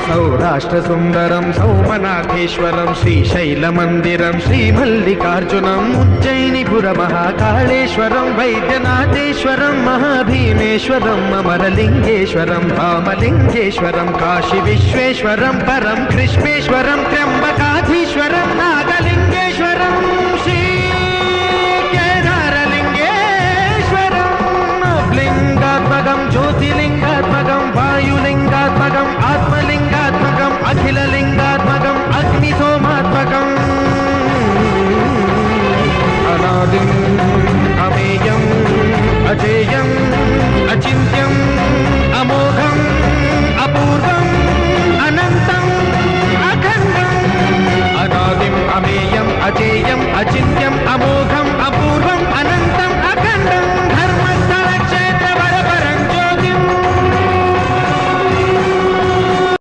सौराष्ट्रसुन्दरं सौमनाथेश्वरं श्रीशैलमन्दिरं श्रीमल्लिकार्जुनम् उज्जयिनीपुरमहाकाळेश्वरं वैद्यनाथेश्वरं महाभीमेश्वरम् अमरलिङ्गेश्वरं रामलिङ्गेश्वरं काशीविश्वेश्वरं परं कृष्णेश्वरं त्र्यम्बकाधीश्वरं नागलिङ्गेश्वरं श्रीकेदारलिङ्गेश्वरं लिङ्गात्मकं ज्योतिलिङ्गात्मकं वायुलिङ्गात्मकम् आत्मलिङ्गात्मकम् अखिललिङ्गात्मकम् अग्निसोमात्मकम् अनादिम् अमेयम् अजेयम्